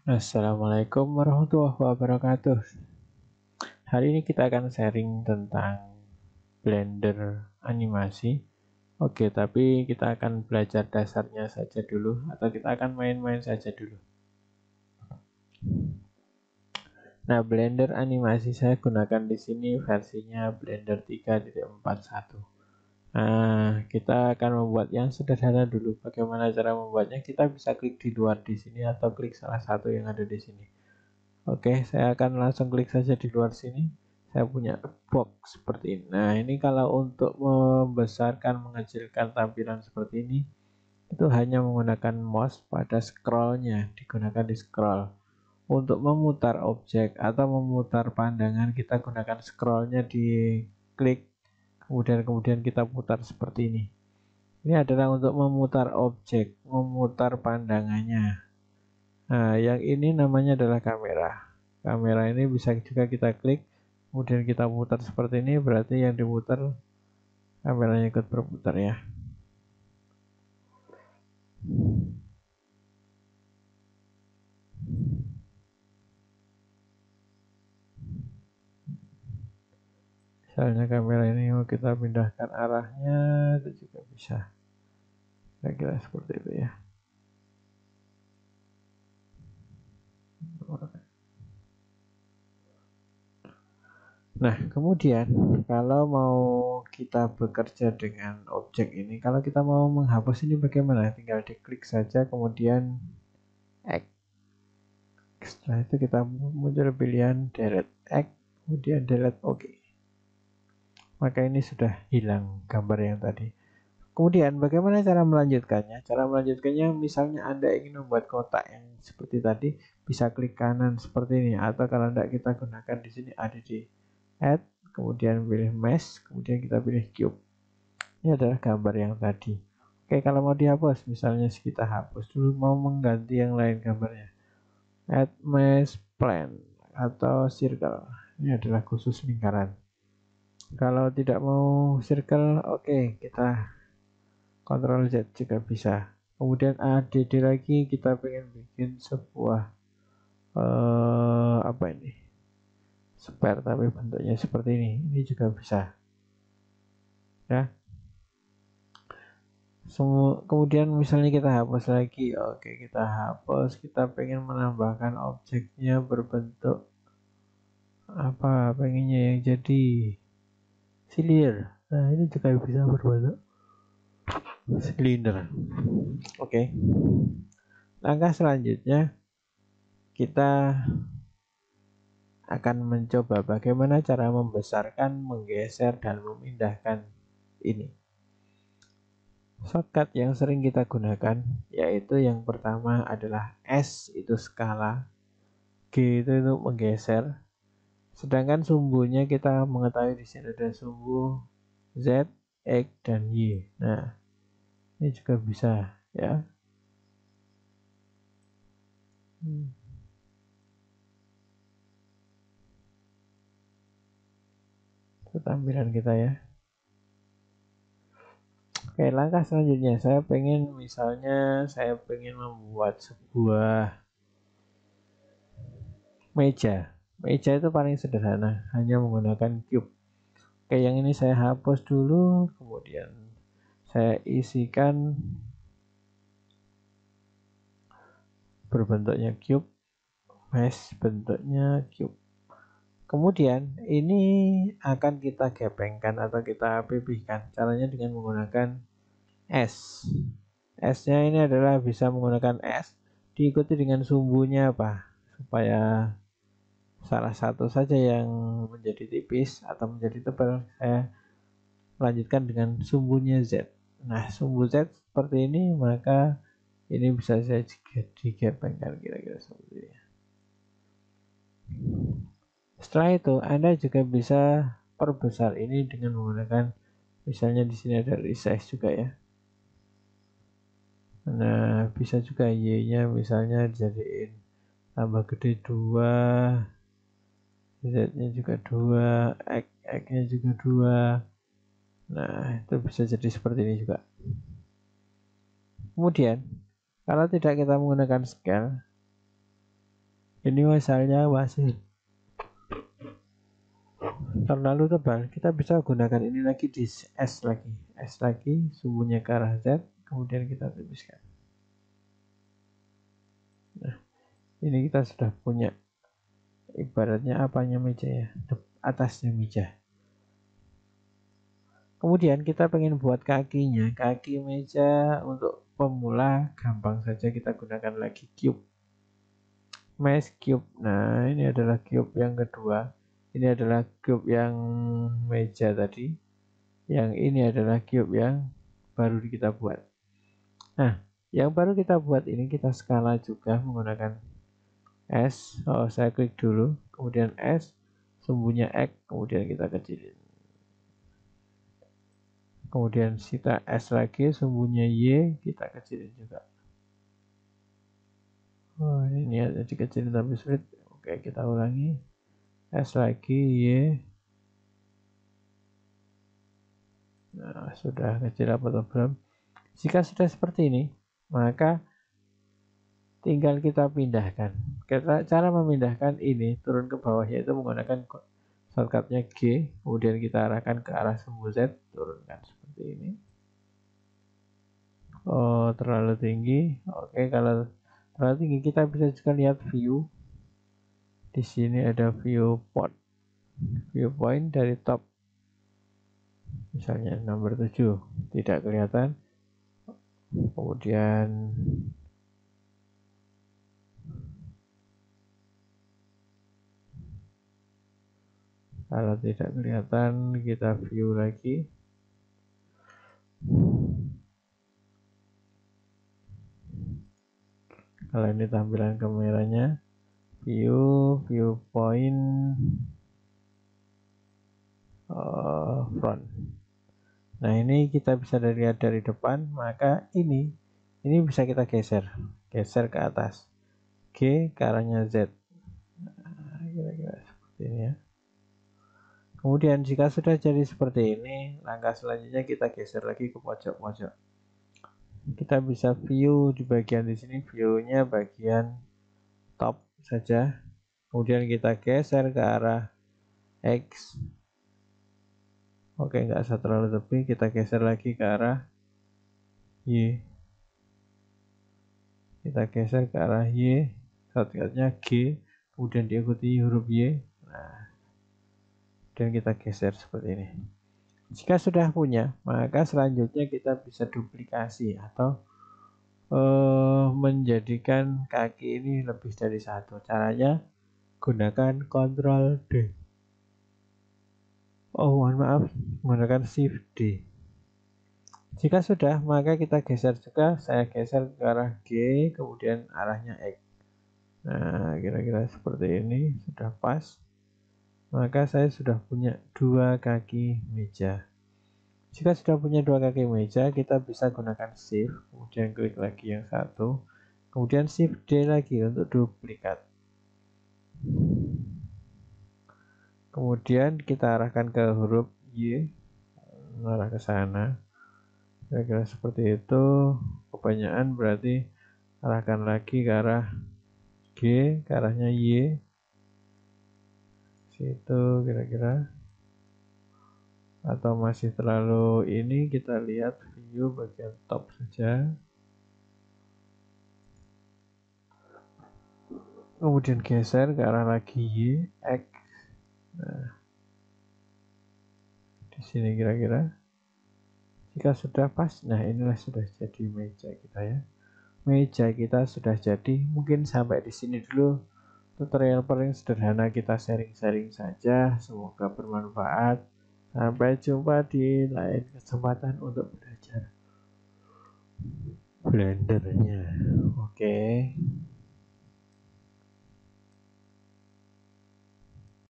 Assalamualaikum warahmatullahi wabarakatuh. Hari ini kita akan sharing tentang Blender animasi. Oke, tapi kita akan belajar dasarnya saja dulu, atau kita akan main-main saja dulu. Nah, Blender animasi saya gunakan di sini versinya Blender 3.41. Nah, kita akan membuat yang sederhana dulu. Bagaimana cara membuatnya? Kita bisa klik di luar di sini atau klik salah satu yang ada di sini. Oke, saya akan langsung klik saja di luar sini. Saya punya box seperti ini. Nah, ini kalau untuk membesarkan, mengecilkan tampilan seperti ini, itu hanya menggunakan mouse pada scrollnya, digunakan di scroll. Untuk memutar objek atau memutar pandangan, kita gunakan scrollnya di klik, kemudian kita putar seperti ini. Ini adalah untuk memutar objek, memutar pandangannya. Nah, yang ini namanya adalah kamera. Kamera ini bisa juga kita klik, kemudian kita putar seperti ini, berarti yang diputar kameranya ikut berputar ya. Misalnya kamera ini mau kita pindahkan arahnya, itu juga bisa. Kira-kira seperti itu ya. Nah, kemudian kalau mau kita bekerja dengan objek ini, kalau kita mau menghapus ini bagaimana? Tinggal diklik saja, kemudian X. Setelah itu kita muncul pilihan delete X, kemudian delete OK. Maka ini sudah hilang gambar yang tadi. Kemudian bagaimana cara melanjutkannya? Cara melanjutkannya misalnya Anda ingin membuat kotak yang seperti tadi, bisa klik kanan seperti ini, atau kalau tidak kita gunakan di sini ada di add, kemudian pilih mesh, kemudian kita pilih cube. Ini adalah gambar yang tadi. Oke, kalau mau dihapus, misalnya kita hapus dulu, mau mengganti yang lain gambarnya. Add mesh plan atau circle. Ini adalah khusus lingkaran. Kalau tidak mau circle, oke, kita Ctrl Z juga bisa. Kemudian ADD lagi, kita pengen bikin sebuah apa ini? Spare tapi bentuknya seperti ini. Ini juga bisa. Ya. Kemudian misalnya kita hapus lagi. Oke, kita hapus, kita pengen menambahkan objeknya berbentuk apa? Pengennya yang jadi silinder. Nah, ini juga bisa berbentuk silinder. Oke. Langkah selanjutnya kita akan mencoba bagaimana cara membesarkan, menggeser, dan memindahkan ini. Shortcut yang sering kita gunakan yaitu yang pertama adalah S itu skala, G itu untuk menggeser. Sedangkan sumbunya kita mengetahui di sini ada sumbu Z, X, dan Y. Nah, ini juga bisa ya. Itu tampilan kita ya. Oke, langkah selanjutnya saya pengen membuat sebuah meja. Meja itu paling sederhana, hanya menggunakan cube. Oke, yang ini saya hapus dulu, kemudian saya isikan berbentuknya cube, mesh bentuknya cube. Kemudian ini akan kita gepengkan atau kita pipihkan. Caranya dengan menggunakan S. S-nya ini adalah bisa menggunakan S diikuti dengan sumbunya apa? Supaya salah satu saja yang menjadi tipis atau menjadi tebal, saya lanjutkan dengan sumbunya Z. Nah, sumbu Z seperti ini, maka ini bisa saya digepengkan kira-kira seperti ini. Setelah itu, Anda juga bisa perbesar ini dengan menggunakan, misalnya di sini ada resize juga ya. Nah, bisa juga Y-nya misalnya dijadiin tambah gede 2, Z-nya juga 2, X-nya juga 2. Nah, itu bisa jadi seperti ini juga. Kemudian, kalau tidak kita menggunakan scale, Ini misalnya masih terlalu tebal, kita bisa gunakan ini lagi di S lagi, sumbunya ke arah Z, kemudian kita tipiskan. Nah, ini kita sudah punya ibaratnya apanya meja ya, atasnya meja. Kemudian kita pengen buat kakinya, kaki meja untuk pemula gampang saja, kita gunakan lagi cube, mesh cube. Nah, ini adalah cube yang kedua, ini adalah cube yang meja tadi, yang ini adalah cube yang baru kita buat. Nah, yang baru kita buat ini kita skala juga menggunakan S. Saya klik dulu, kemudian S, sumbunya X, kemudian kita kecilin. Kemudian kita S lagi, sumbunya Y, kita kecilin juga. Oh, ini ada dikecilin tapi sulit. Oke, kita ulangi. S lagi, Y. Nah, sudah kecil apa belum? Jika sudah seperti ini, maka tinggal kita pindahkan. Cara memindahkan ini turun ke bawah yaitu menggunakan shortcutnya G, kemudian kita arahkan ke arah sumbu Z, turunkan seperti ini. Oh, terlalu tinggi. Oke, kalau terlalu tinggi kita bisa juga lihat view. Di sini ada viewpoint dari top. Misalnya nomor 7 tidak kelihatan. Kemudian kalau tidak kelihatan kita view lagi. Kalau ini tampilan kameranya, viewpoint front. Nah, ini kita bisa lihat dari depan, maka ini bisa kita geser ke atas, G ke arahnya Z. Nah, kira-kira seperti ini ya. Kemudian jika sudah jadi seperti ini, langkah selanjutnya kita geser lagi ke pojok-pojok. Kita bisa view di bagian di sini, view-nya bagian top saja. Kemudian kita geser ke arah X. Oke, nggak usah terlalu tepi, kita geser lagi ke arah Y. Kita geser ke arah Y, shortcutnya G, kemudian diikuti huruf Y. Nah, dan kita geser seperti ini. Jika sudah punya, maka selanjutnya kita bisa duplikasi atau menjadikan kaki ini lebih dari satu. Caranya gunakan Ctrl D. Oh, mohon maaf, menggunakan Shift D. Jika sudah, maka kita geser juga. Saya geser ke arah G, kemudian arahnya X. Nah, kira-kira seperti ini sudah pas. Maka saya sudah punya dua kaki meja. Jika sudah punya dua kaki meja, kita bisa gunakan Shift, kemudian klik lagi yang satu, kemudian Shift D lagi untuk duplikat. Kemudian kita arahkan ke huruf Y, mengarah ke sana. Kira-kira seperti itu. Kebanyakan berarti arahkan lagi ke arah G, ke arahnya Y. Situ kira-kira. Atau masih terlalu ini, kita lihat view bagian top saja. Kemudian geser ke arah lagi Y, X. Nah, di sini kira-kira. Jika sudah pas, nah inilah sudah jadi meja kita ya. Meja kita sudah jadi. Mungkin sampai di sini dulu tutorial paling sederhana, kita sharing-sharing saja. Semoga bermanfaat. Sampai jumpa di lain kesempatan untuk belajar Blendernya. Oke.